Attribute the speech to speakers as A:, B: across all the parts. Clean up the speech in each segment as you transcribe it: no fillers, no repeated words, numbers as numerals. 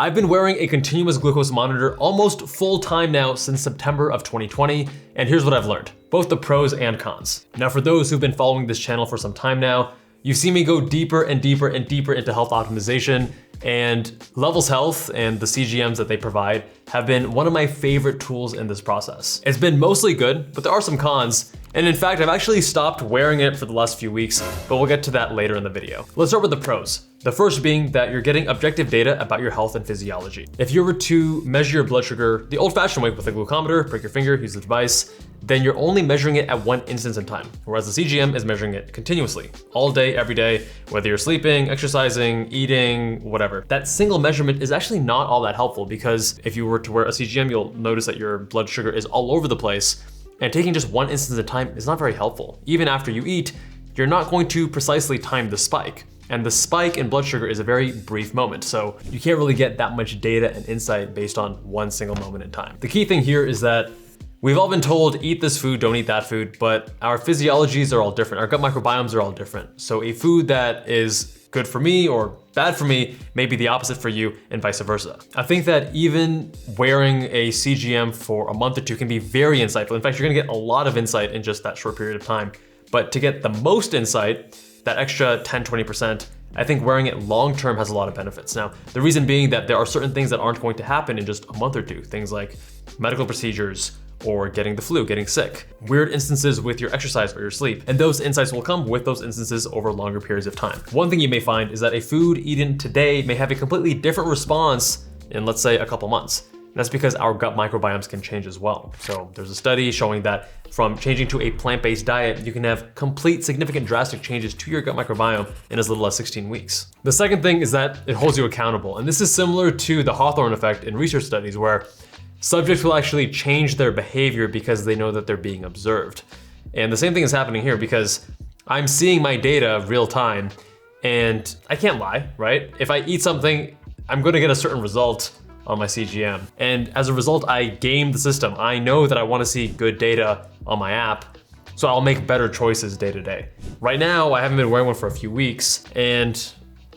A: I've been wearing a continuous glucose monitor almost full time now since September of 2020, and here's what I've learned, both the pros and cons. Now for those who've been following this channel for some time now, you've seen me go deeper and deeper and deeper into health optimization, and Levels Health and the CGMs that they provide have been one of my favorite tools in this process. It's been mostly good, but there are some cons. And in fact, I've actually stopped wearing it for the last few weeks, but we'll get to that later in the video. Let's start with the pros. The first being that you're getting objective data about your health and physiology. If you were to measure your blood sugar the old-fashioned way with a glucometer, prick your finger, use the device, then you're only measuring it at one instance in time, whereas the CGM is measuring it continuously, all day, every day, whether you're sleeping, exercising, eating, whatever. That single measurement is actually not all that helpful because if you were to wear a CGM, you'll notice that your blood sugar is all over the place, and taking just one instance at a time is not very helpful. Even after you eat, you're not going to precisely time the spike. And the spike in blood sugar is a very brief moment, so you can't really get that much data and insight based on one single moment in time. The key thing here is that we've all been told, eat this food, don't eat that food, but our physiologies are all different. Our gut microbiomes are all different. So a food that is good for me or bad for me may be the opposite for you and vice versa. I think that even wearing a CGM for a month or two can be very insightful. In fact, you're gonna get a lot of insight in just that short period of time. But to get the most insight, that extra 10, 20%, I think wearing it long-term has a lot of benefits. Now, the reason being that there are certain things that aren't going to happen in just a month or two, things like medical procedures, or getting the flu, getting sick, weird instances with your exercise or your sleep. And those insights will come with those instances over longer periods of time. One thing you may find is that a food eaten today may have a completely different response in, let's say, a couple months. That's because our gut microbiomes can change as well. So there's a study showing that from changing to a plant-based diet, you can have complete, significant, drastic changes to your gut microbiome in as little as 16 weeks. The second thing is that it holds you accountable. And this is similar to the Hawthorne effect in research studies where subjects will actually change their behavior because they know that they're being observed. And the same thing is happening here because I'm seeing my data real time and I can't lie, right? If I eat something, I'm gonna get a certain result on my CGM. And as a result, I game the system. I know that I wanna see good data on my app, so I'll make better choices day to day. Right now, I haven't been wearing one for a few weeks, and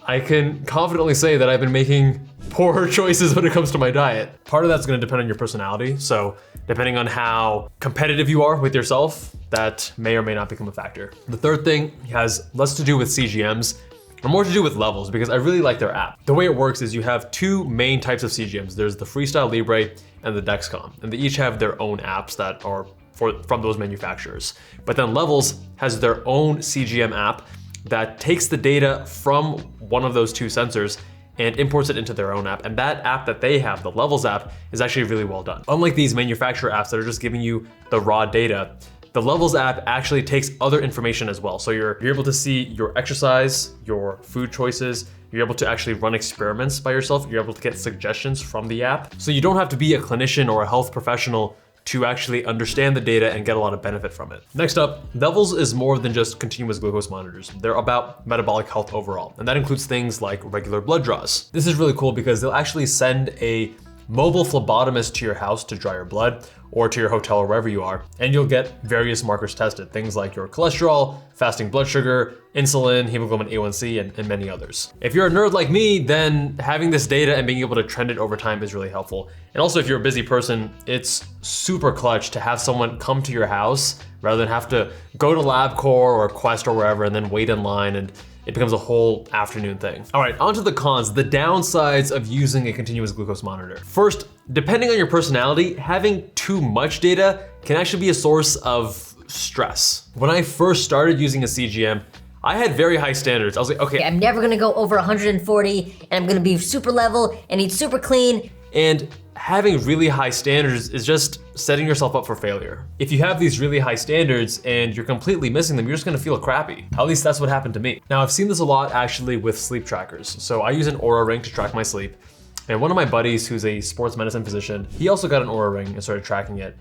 A: I can confidently say that I've been making poor choices when it comes to my diet. Part of that's gonna depend on your personality, so depending on how competitive you are with yourself, that may or may not become a factor. The third thing has less to do with CGMs, or more to do with Levels, because I really like their app. The way it works is you have two main types of CGMs. There's the Freestyle Libre and the Dexcom, and they each have their own apps that are from those manufacturers. But then Levels has their own CGM app that takes the data from one of those two sensors and imports it into their own app. And that app that they have, the Levels app, is actually really well done. Unlike these manufacturer apps that are just giving you the raw data, the Levels app actually takes other information as well. So you're able to see your exercise, your food choices, you're able to actually run experiments by yourself, you're able to get suggestions from the app. So you don't have to be a clinician or a health professional to actually understand the data and get a lot of benefit from it. Next up, Levels is more than just continuous glucose monitors. They're about metabolic health overall, and that includes things like regular blood draws. This is really cool because they'll actually send a mobile phlebotomist to your house to draw your blood, or to your hotel or wherever you are, and you'll get various markers tested, things like your cholesterol, fasting blood sugar, insulin, hemoglobin A1C, and many others. If you're a nerd like me, then having this data and being able to trend it over time is really helpful. And also if you're a busy person, it's super clutch to have someone come to your house rather than have to go to LabCorp or Quest or wherever and then wait in line, and it becomes a whole afternoon thing. All right, on to the cons, the downsides of using a continuous glucose monitor. First, depending on your personality, having too much data can actually be a source of stress. When I first started using a CGM, I had very high standards. I was like, okay,
B: I'm never gonna go over 140, and I'm gonna be super level and eat super clean.
A: And having really high standards is just setting yourself up for failure. If you have these really high standards and you're completely missing them, you're just gonna feel crappy. At least that's what happened to me. Now, I've seen this a lot actually with sleep trackers. So I use an Oura Ring to track my sleep. And one of my buddies who's a sports medicine physician, he also got an Oura Ring and started tracking it.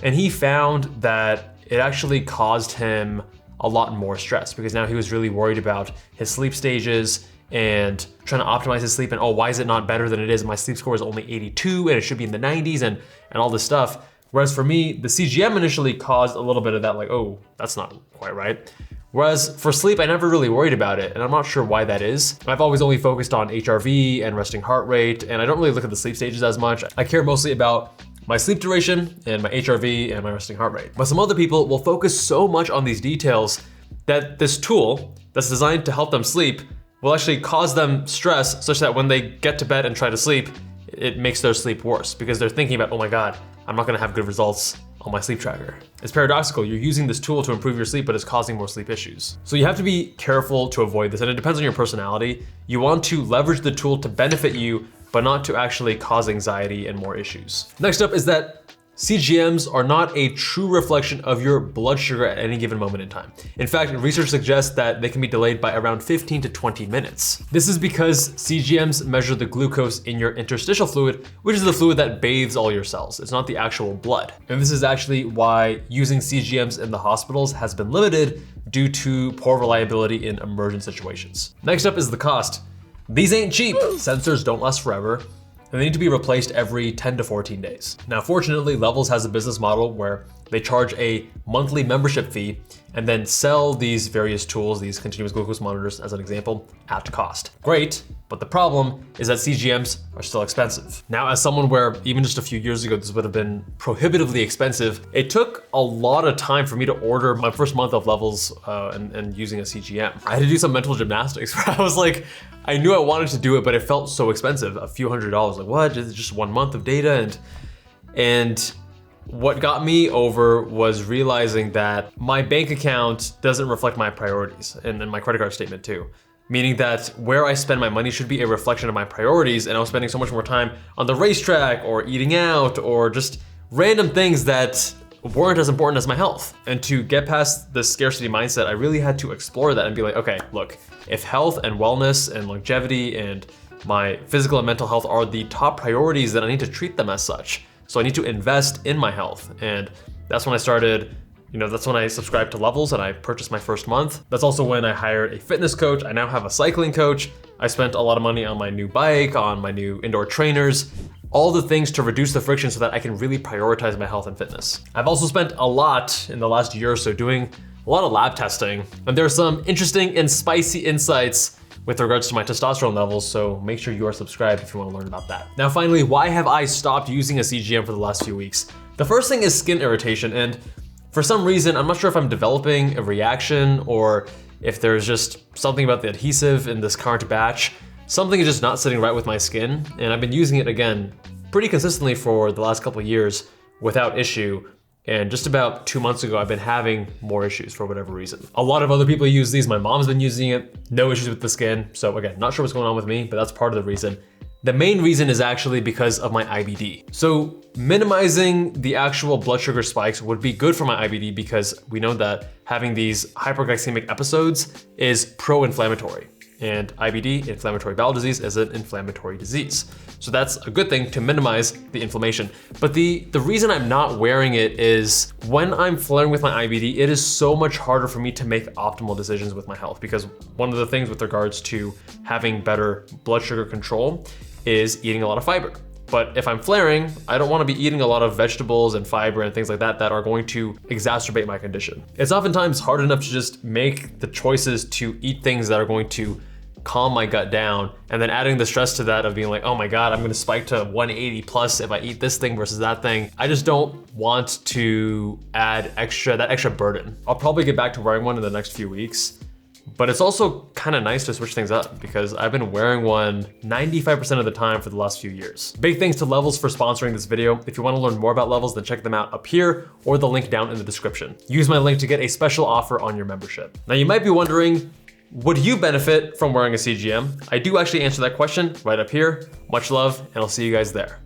A: And he found that it actually caused him a lot more stress because now he was really worried about his sleep stages and trying to optimize his sleep, and oh, why is it not better than it is? My sleep score is only 82 and it should be in the 90s and all this stuff. Whereas for me, the CGM initially caused a little bit of that, like, oh, that's not quite right. Whereas for sleep, I never really worried about it, and I'm not sure why that is. I've always only focused on HRV and resting heart rate, and I don't really look at the sleep stages as much. I care mostly about my sleep duration and my HRV and my resting heart rate. But some other people will focus so much on these details that this tool that's designed to help them sleep will actually cause them stress such that when they get to bed and try to sleep, it makes their sleep worse because they're thinking about, oh my God, I'm not gonna have good results on my sleep tracker. It's paradoxical. You're using this tool to improve your sleep, but it's causing more sleep issues. So you have to be careful to avoid this, and it depends on your personality. You want to leverage the tool to benefit you, but not to actually cause anxiety and more issues. Next up is that CGMs are not a true reflection of your blood sugar at any given moment in time. In fact, research suggests that they can be delayed by around 15 to 20 minutes. This is because CGMs measure the glucose in your interstitial fluid, which is the fluid that bathes all your cells. It's not the actual blood. And this is actually why using CGMs in the hospitals has been limited due to poor reliability in emergent situations. Next up is the cost. These ain't cheap. Sensors don't last forever, and they need to be replaced every 10 to 14 days. Now, fortunately, Levels has a business model where they charge a monthly membership fee and then sell these various tools, these continuous glucose monitors as an example, at cost. Great, but the problem is that CGMs are still expensive. Now, as someone where even just a few years ago, this would have been prohibitively expensive, it took a lot of time for me to order my first month of Levels and using a CGM. I had to do some mental gymnastics where I was like, I knew I wanted to do it, but it felt so expensive, a few $100s. Like, what? It's just 1 month of data? And what got me over was realizing that my bank account doesn't reflect my priorities, and my credit card statement too. Meaning that where I spend my money should be a reflection of my priorities, and I was spending so much more time on the racetrack or eating out or just random things that weren't as important as my health. And to get past the scarcity mindset, I really had to explore that and be like, okay, look, if health and wellness and longevity and my physical and mental health are the top priorities, then I need to treat them as such. So I need to invest in my health. And that's when I started, that's when I subscribed to Levels and I purchased my first month. That's also when I hired a fitness coach. I now have a cycling coach. I spent a lot of money on my new bike, on my new indoor trainers, all the things to reduce the friction so that I can really prioritize my health and fitness. I've also spent a lot in the last year or so doing a lot of lab testing, and there are some interesting and spicy insights with regards to my testosterone levels, so make sure you are subscribed if you want to learn about that. Now finally, why have I stopped using a CGM for the last few weeks? The first thing is skin irritation, and for some reason, I'm not sure if I'm developing a reaction or if there's just something about the adhesive in this current batch. Something is just not sitting right with my skin, and I've been using it again pretty consistently for the last couple of years without issue. And just about 2 months ago, I've been having more issues for whatever reason. A lot of other people use these. My mom's been using it, no issues with the skin. So again, not sure what's going on with me, but that's part of the reason. The main reason is actually because of my IBD. So minimizing the actual blood sugar spikes would be good for my IBD because we know that having these hyperglycemic episodes is pro-inflammatory. And IBD, inflammatory bowel disease, is an inflammatory disease. So that's a good thing to minimize the inflammation. But the reason I'm not wearing it is when I'm flaring with my IBD, it is so much harder for me to make optimal decisions with my health, because one of the things with regards to having better blood sugar control is eating a lot of fiber. But if I'm flaring, I don't want to be eating a lot of vegetables and fiber and things like that that are going to exacerbate my condition. It's oftentimes hard enough to just make the choices to eat things that are going to calm my gut down, and then adding the stress to that of being like, oh my God, I'm gonna spike to 180 plus if I eat this thing versus that thing. I just don't want to add that extra burden. I'll probably get back to wearing one in the next few weeks, but it's also kind of nice to switch things up because I've been wearing one 95% of the time for the last few years. Big thanks to Levels for sponsoring this video. If you want to learn more about Levels, then check them out up here or the link down in the description. Use my link to get a special offer on your membership. Now you might be wondering, would you benefit from wearing a CGM? I do actually answer that question right up here. Much love, and I'll see you guys there.